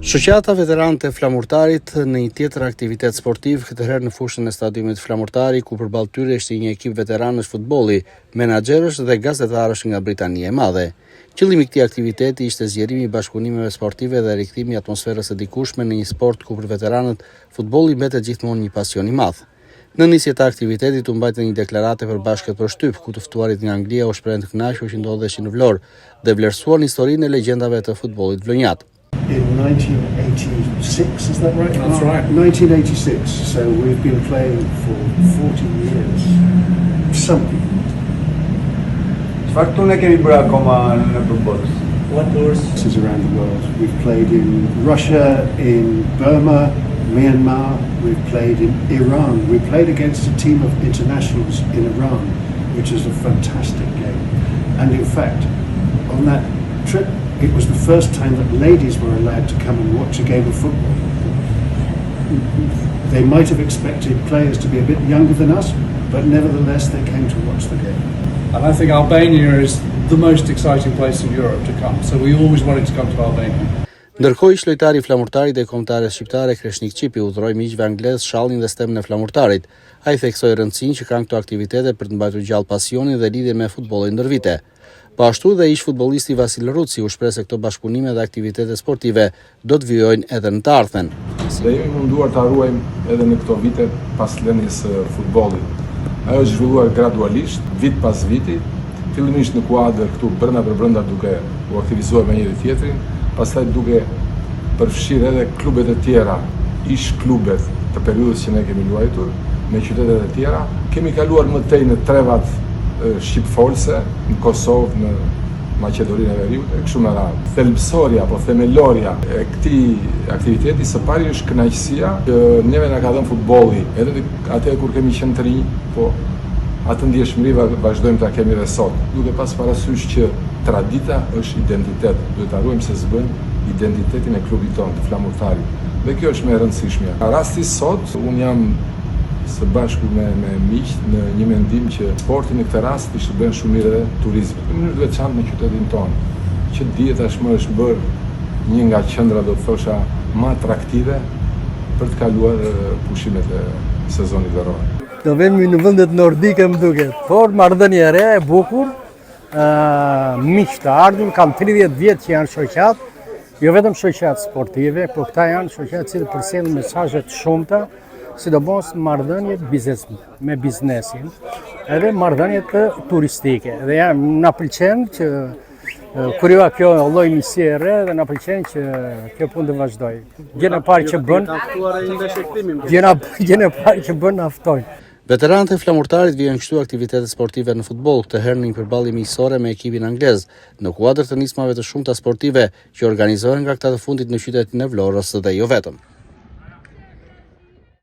Shoqata veteranët e Flamurtarit në një tjetër aktivitet sportiv, këtë herë në fushën e stadiumit Flamurtari, ku përballë tyre ishte një ekip veteranësh futbolli, menaxherësh dhe gazetarësh nga Britania e Madhe. Qëllimi i këtij aktiviteti ishte zgjerimi i bashkëpunimeve sportive dhe rikthimi i atmosferës së dikushme në një sport ku për veteranët futbolli mbetet gjithmonë një pasion i madh. Në nisje të aktivitetit u mbajtë një deklarate për bashkët për shtyp, ku të ftuarit nga Anglia u shprehen të kënaqur që ndodheshin në Vlorë dhe vlerësuan historinë e legjendave të futbollit vlonjat. In 1986, is that right? That's right. 1986, so we've been playing for 40 years. Something. Çfarë këtu ne kemi bërë akoma në përbotës? What tours around the world? We've played in Russia, in Burma, Myanmar, we've played in Iran. We played against a team of internationals in Iran, which is a fantastic game. And in fact, on that trip, it was the first time that ladies were allowed to come and watch a game of football. They might have expected players to be a bit younger than us, but nevertheless they came to watch the game. And I think Albania is the most exciting place in Europe to come, so we always wanted to come to Albania. Ndërkohë ish lojtari i Flamurtarit dhe kombëtares shqiptare Kreshnik Qipi udhëroi miqve anglez shallin dhe stemën e Flamurtarit. Ai theksoi rëndësinë që kanë këto aktivitete për të mbajtur gjallë pasionin dhe lidhjen me futbollin ndër vite. Po ashtu dhe ish futbollisti Vasil Ruci u shpreh se këto bashkëpunime dhe aktivitete sportive do të vijojnë edhe në të ardhmen. Dhe jemi munduar ta ruajmë edhe në këto vite pas lënies së futbollit. Ajo është zhvilluar gradualisht, vit pas viti, fillimisht në kuadër këtu brenda duke u aktivizuar me njëri tjetrin, pastaj duke përfshirë edhe klubet e tjera, ish klubet të periudhës që ne kemi luajtur, me qytetet e tjera. Kemi kaluar më tej në trevat shqipfolse, në Kosovë, në Maqedoninë e Veriut, e kështu me radhë. Thelbësorja apo themelorja e këtij aktiviteti së pari është kënaqësia që neve na ka dhënë futbolli, edhe atë kur kemi qenë të rinj, po atë ndjeshmëri vazhdojmë ta kemi edhe sot. Duke pas parasysh që tradita është identitet, duhet ta ruajmë se s'bën identitetin e klubit tonë, të Flamurtarit. Dhe kjo është më e rëndësishmja. Rasti sot, un jam së bashku me miq në një mendim që sporti në këtë rast i shërben shumë mirë edhe turizmit, në mënyrë të veçantë në qytetin tonë, që dihet tashmë është bërë një nga qendra, do të thosha, më atraktive për të kaluar pushimet e sezonit veror. Do vemi në vendet nordike më duket, por marrëdhënie e re, e bukur, miq të ardhur, kam 30 vjet që janë shoqat, jo vetëm shoqat sportive, por këta janë shoqat që përcjellin mesazhe të shumta, sidomos marrëdhënie me biznesin, edhe marrëdhënie turistike. Dhe na pëlqen që kur jo kjo lloj nisje e re dhe na pëlqen që kjo punë të vazhdojë. Gjën e parë që bën aftojnë. Veteranët e Flamurtarit vijnë kështu aktivitete sportive në futboll, këtë herë në një përballje miqësore me ekipin anglez, në kuadër të nismave të shumta sportive që organizohen nga këta të fundit në qytetin e Vlorës dhe jo vetëm.